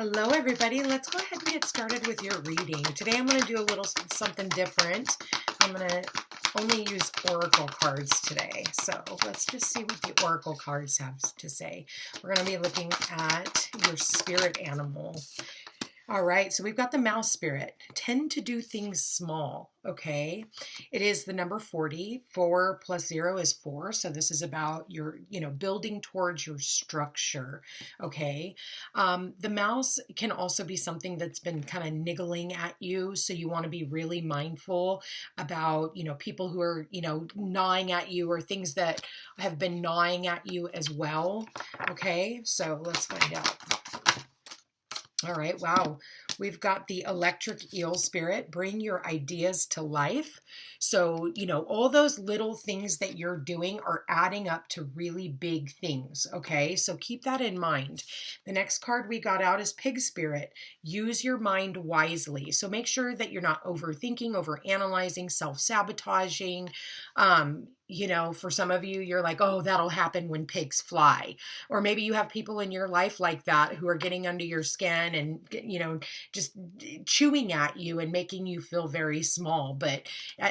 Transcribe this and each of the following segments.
Hello, everybody. Let's go ahead and get started with your reading. Today I'm going to do a little something different. I'm going to only use oracle cards today. So let's just see what the oracle cards have to say. We're going to be looking at your spirit animal. All right, so we've got the mouse spirit. Tend to do things small, okay? It is the number 40. 4 plus 0 is 4. So this is about your, building towards your structure, okay? The mouse can also be something that's been kind of niggling at you. So you want to be really mindful about, people who are, gnawing at you or things that have been gnawing at you as well, okay? So let's find out. All right, wow. We've got the electric eel spirit. Bring your ideas to life. So, all those little things that you're doing are adding up to really big things, okay? So keep that in mind. The next card we got out is pig spirit. Use your mind wisely. So make sure that you're not overthinking, overanalyzing, self-sabotaging. For some of you, you're like, oh, that'll happen when pigs fly. Or maybe you have people in your life like that who are getting under your skin and, just chewing at you and making you feel very small. But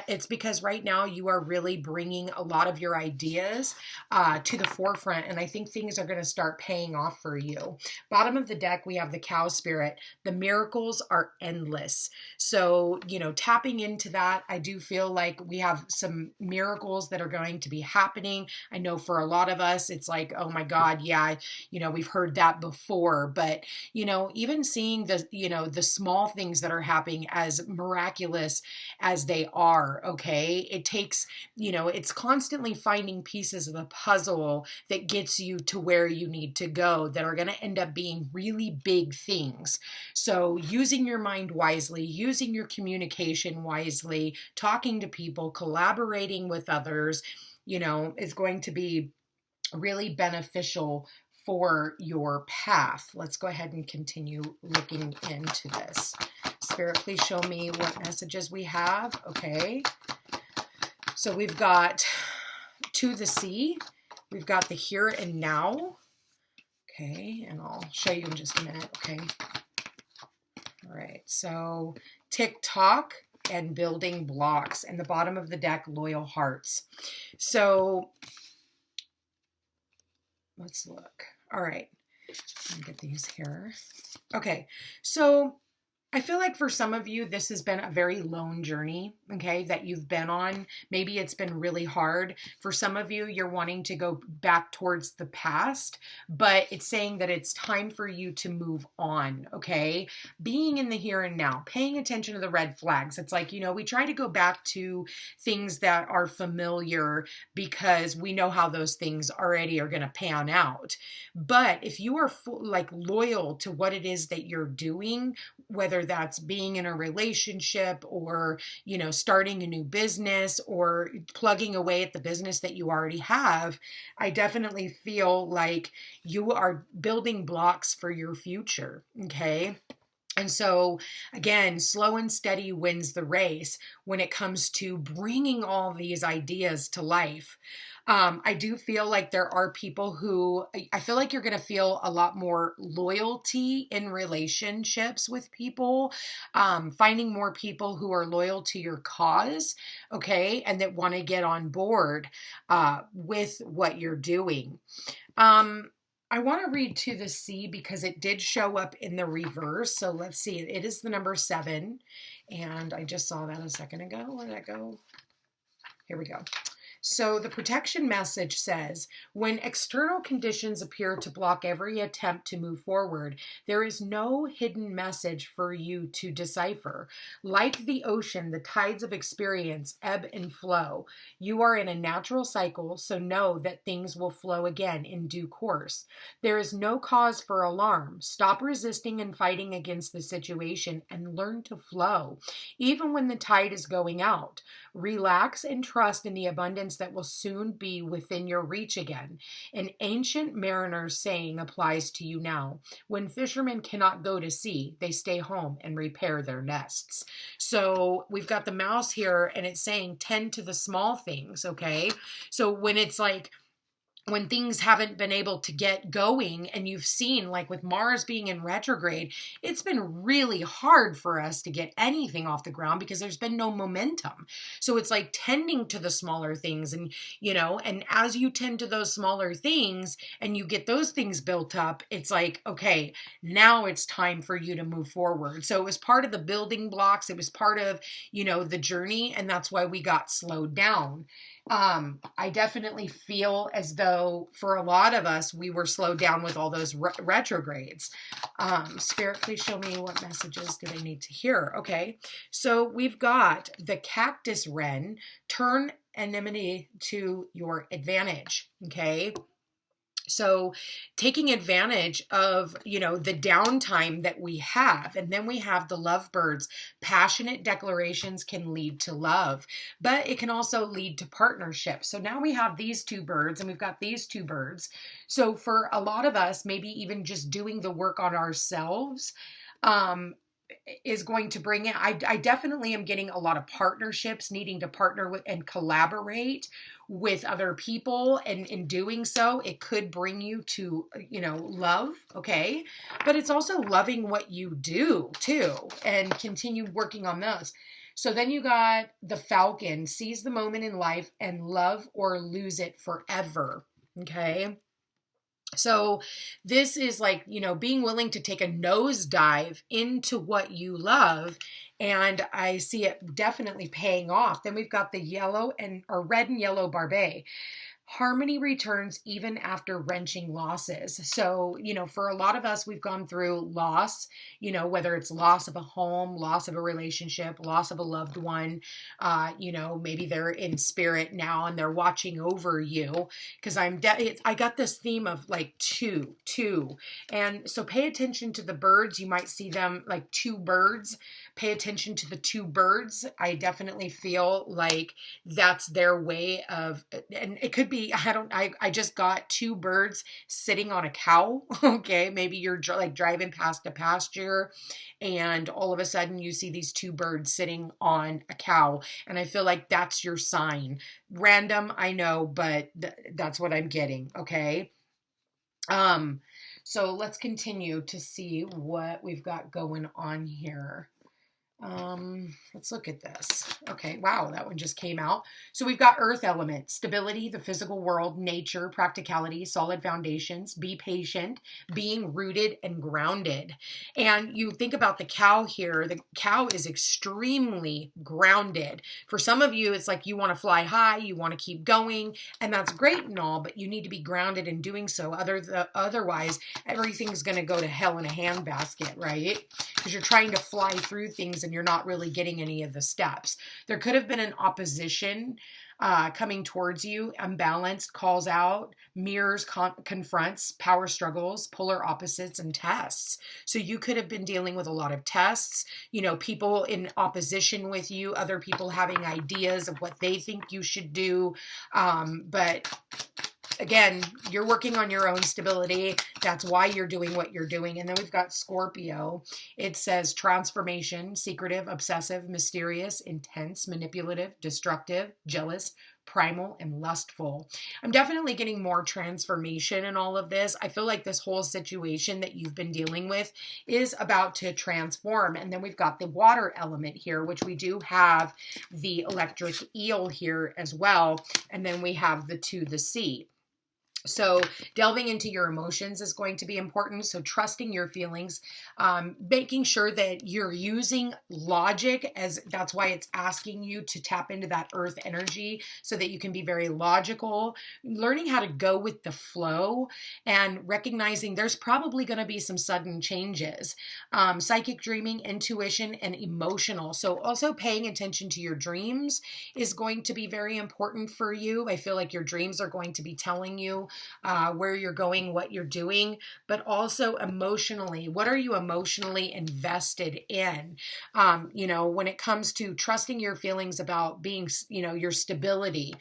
it's because right now you are really bringing a lot of your ideas to the forefront. And I think things are going to start paying off for you. Bottom of the deck, we have the cow spirit. The miracles are endless. So, tapping into that, I do feel like we have some miracles that are going to be happening. I know for a lot of us, it's like, oh my God, yeah, we've heard that before. But, even seeing the small things that are happening as miraculous as they are, okay? It takes, it's constantly finding pieces of a puzzle that gets you to where you need to go that are going to end up being really big things. So using your mind wisely, using your communication wisely, talking to people, collaborating with others, is going to be really beneficial for your path. Let's go ahead and continue looking into this. Spirit, please show me what messages we have. Okay. So we've got to the sea. We've got the here and now. Okay. And I'll show you in just a minute. Okay. All right. So TikTok and building blocks, and the bottom of the deck, loyal hearts. So let's look. All right. Let me get these here. Okay. So I feel like for some of you, this has been a very lone journey, okay, that you've been on. Maybe it's been really hard. For some of you, you're wanting to go back towards the past, but it's saying that it's time for you to move on, okay? Being in the here and now, paying attention to the red flags. It's like, we try to go back to things that are familiar because we know how those things already are going to pan out. But if you are loyal to what it is that you're doing, whether that's being in a relationship or, starting a new business or plugging away at the business that you already have, I definitely feel like you are building blocks for your future. Okay. And so, again, slow and steady wins the race when it comes to bringing all these ideas to life. I do feel like there are people who, I feel like you're going to feel a lot more loyalty in relationships with people, finding more people who are loyal to your cause, okay, and that want to get on board with what you're doing. I want to read to the sea because it did show up in the reverse. So let's see. It is the number 7. And I just saw that a second ago. Where did that go? Here we go. So the protection message says, when external conditions appear to block every attempt to move forward, there is no hidden message for you to decipher. Like the ocean, the tides of experience ebb and flow. You are in a natural cycle, so know that things will flow again in due course. There is no cause for alarm. Stop resisting and fighting against the situation and learn to flow, even when the tide is going out. Relax and trust in the abundance that will soon be within your reach again. An ancient mariner's saying applies to you now. When fishermen cannot go to sea, they stay home and repair their nests. So we've got the mouse here and it's saying tend to the small things, okay? So when it's like, when things haven't been able to get going, and you've seen, like with Mars being in retrograde, it's been really hard for us to get anything off the ground because there's been no momentum. So it's like tending to the smaller things, and and as you tend to those smaller things and you get those things built up, it's like, okay, now it's time for you to move forward. So it was part of the building blocks. It was part of, the journey. And that's why we got slowed down. I definitely feel as though for a lot of us, we were slowed down with all those retrogrades. Spirit, please show me what messages do they need to hear. Okay. So we've got the cactus wren, turn enmity to your advantage. Okay. So taking advantage of, the downtime that we have. And then we have the lovebirds. Passionate declarations can lead to love, but it can also lead to partnership. So now we have these two birds, and we've got these two birds. So for a lot of us, maybe even just doing the work on ourselves, is going to bring in, I definitely am getting a lot of partnerships, needing to partner with and collaborate with other people. And in doing so, it could bring you to, love. Okay. But it's also loving what you do too, and continue working on those. So then you got the falcon, seize the moment in life and love or lose it forever. Okay. So this is like, being willing to take a nosedive into what you love. And I see it definitely paying off. Then we've got the red and yellow Barbet. Harmony returns even after wrenching losses. So, for a lot of us, we've gone through loss, whether it's loss of a home, loss of a relationship, loss of a loved one, maybe they're in spirit now and they're watching over you, because I got this theme of like two. And so pay attention to the birds. You might see them like two birds. Pay attention to the two birds. I definitely feel like that's their way of, and it could be, I just got two birds sitting on a cow. Okay. Maybe you're like driving past a pasture and all of a sudden you see these two birds sitting on a cow. And I feel like that's your sign. Random, I know, but that's what I'm getting. Okay. So let's continue to see what we've got going on here. Let's look at this. Okay. Wow. That one just came out. So we've got earth element, stability, the physical world, nature, practicality, solid foundations, be patient, being rooted and grounded. And you think about the cow here. The cow is extremely grounded. For some of you, it's like you want to fly high, you want to keep going, and that's great and all, but you need to be grounded in doing so. Otherwise, everything's going to go to hell in a handbasket, right? Because you're trying to fly through things and you're not really getting any of the steps. There could have been an opposition coming towards you, unbalanced, calls out, mirrors, confronts, power struggles, polar opposites, and tests. So you could have been dealing with a lot of tests, people in opposition with you, other people having ideas of what they think you should do. But again, you're working on your own stability. That's why you're doing what you're doing. And then we've got Scorpio. It says transformation, secretive, obsessive, mysterious, intense, manipulative, destructive, jealous, primal, and lustful. I'm definitely getting more transformation in all of this. I feel like this whole situation that you've been dealing with is about to transform. And then we've got the water element here, which we do have the electric eel here as well. And then we have the sea. So delving into your emotions is going to be important. So trusting your feelings, making sure that you're using logic, as that's why it's asking you to tap into that earth energy so that you can be very logical, learning how to go with the flow and recognizing there's probably going to be some sudden changes. Psychic dreaming, intuition, and emotional. So also paying attention to your dreams is going to be very important for you. I feel like your dreams are going to be telling you where you're going, what you're doing, but also emotionally, what are you emotionally invested in? When it comes to trusting your feelings about being, your stability.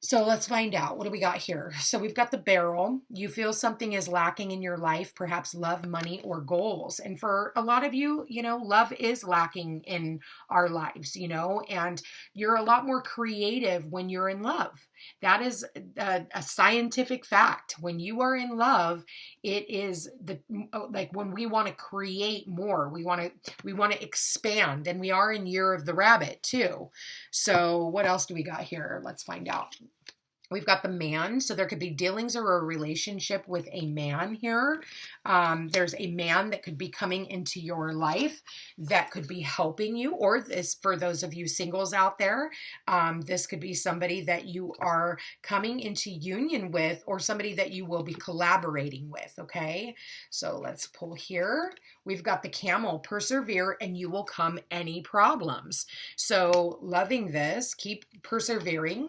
So let's find out. What do we got here? So we've got the barrel. You feel something is lacking in your life, perhaps love, money, or goals. And for a lot of you, love is lacking in our lives, and you're a lot more creative when you're in love. That is a scientific fact. When you are in love, it is like when we want to create more, we want to expand, and we are in Year of the Rabbit too. So what else do we got here? Let's find out. We've got the man. So there could be dealings or a relationship with a man here. There's a man that could be coming into your life that could be helping you, or this, for those of you singles out there, this could be somebody that you are coming into union with, or somebody that you will be collaborating with. Okay. So let's pull here. We've got the camel. Persevere and you will come any problems. So loving this, keep persevering.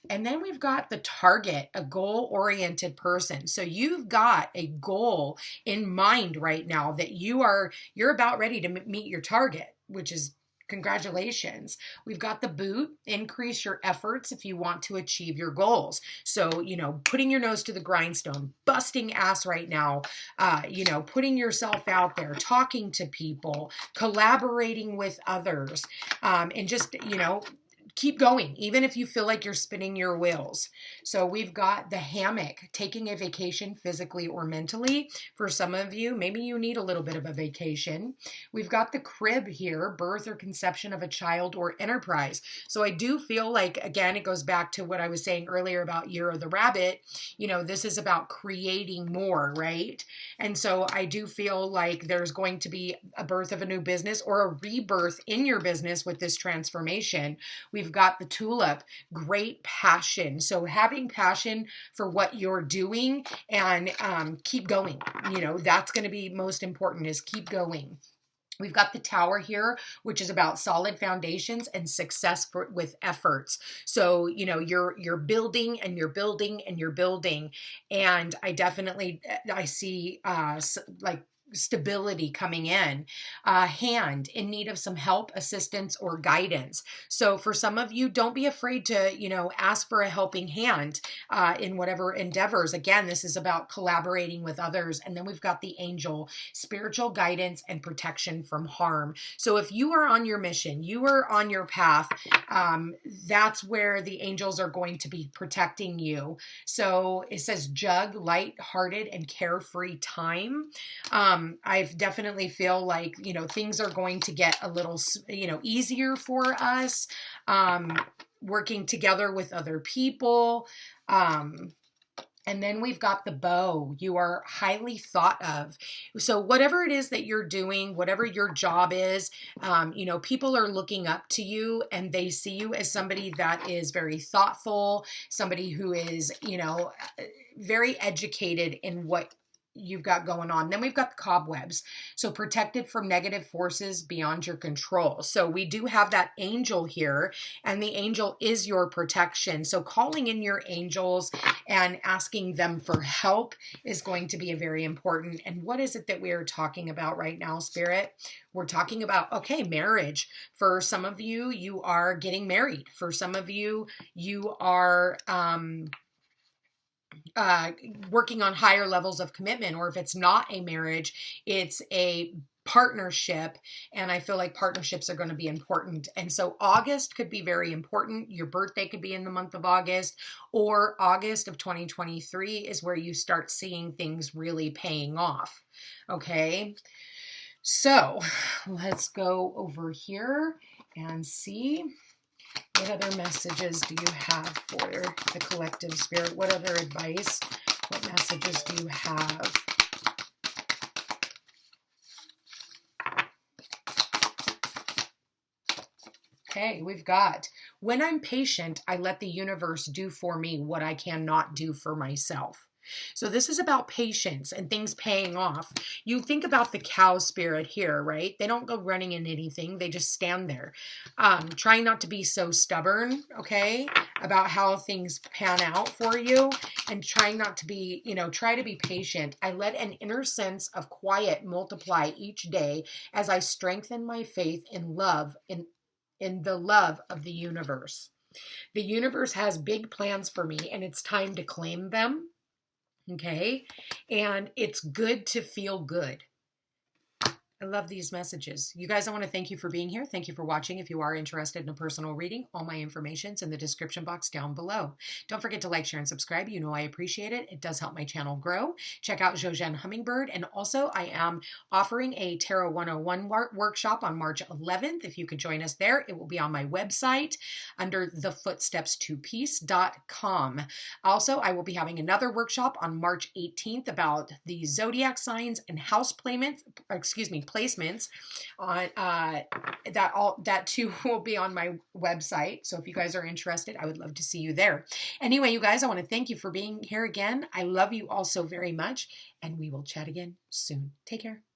And then we've got the target, a goal-oriented person. So you've got a goal in mind right now that you're about ready to meet your target, which is congratulations. We've got the boot, increase your efforts if you want to achieve your goals. So, putting your nose to the grindstone, busting ass right now, putting yourself out there, talking to people, collaborating with others, and just, keep going, even if you feel like you're spinning your wheels. So we've got the hammock, taking a vacation physically or mentally. For some of you, maybe you need a little bit of a vacation. We've got the crib here, birth or conception of a child or enterprise. So I do feel like, again, it goes back to what I was saying earlier about Year of the Rabbit. This is about creating more, right? And so I do feel like there's going to be a birth of a new business or a rebirth in your business with this transformation. We've got the tulip, great passion. So having passion for what you're doing and keep going. That's going to be most important, is keep going. We've got the tower here, which is about solid foundations and success with efforts. So, you're building and you're building and you're building. And I see like stability coming in. Hand, in need of some help, assistance, or guidance. So for some of you, don't be afraid to, ask for a helping hand in whatever endeavors. Again, this is about collaborating with others. And then we've got the angel, spiritual guidance and protection from harm. So if you are on your mission, you are on your path, that's where the angels are going to be protecting you. So it says jug, light-hearted and carefree time. I definitely feel like, things are going to get a little, easier for us, working together with other people. And then we've got the bow. You are highly thought of. So whatever it is that you're doing, whatever your job is, people are looking up to you and they see you as somebody that is very thoughtful, somebody who is, very educated in what you've got going on. Then we've got the cobwebs. So protected from negative forces beyond your control. So we do have that angel here, and the angel is your protection. So calling in your angels and asking them for help is going to be very important. And what is it that we are talking about right now, Spirit? We're talking about, marriage. For some of you, you are getting married. For some of you, you are, working on higher levels of commitment, or if it's not a marriage, it's a partnership. And I feel like partnerships are going to be important. And so August could be very important. Your birthday could be in the month of August, or August of 2023 is where you start seeing things really paying off. Okay. So let's go over here and see. What other messages do you have for the collective, Spirit? What other advice? What messages do you have? Okay, we've got, when I'm patient, I let the universe do for me what I cannot do for myself. So this is about patience and things paying off. You think about the cow, Spirit, here, right? They don't go running in anything. They just stand there. Trying not to be so stubborn, okay, about how things pan out for you, and trying not to be, try to be patient. I let an inner sense of quiet multiply each day as I strengthen my faith in love, in the love of the universe. The universe has big plans for me, and it's time to claim them. Okay. And it's good to feel good. I love these messages. You guys, I want to thank you for being here. Thank you for watching. If you are interested in a personal reading, all my information's in the description box down below. Don't forget to like, share, and subscribe. You know I appreciate it. It does help my channel grow. Check out Jogén Hummingbird. And also, I am offering a Tarot 101 workshop on March 11th. If you could join us there, it will be on my website under thefootsteps2peace.com. Also, I will be having another workshop on March 18th about the zodiac signs and house placements on that too will be on my website. So if you guys are interested, I would love to see you there. Anyway, you guys, I want to thank you for being here again. I love you all so very much, and we will chat again soon. Take care.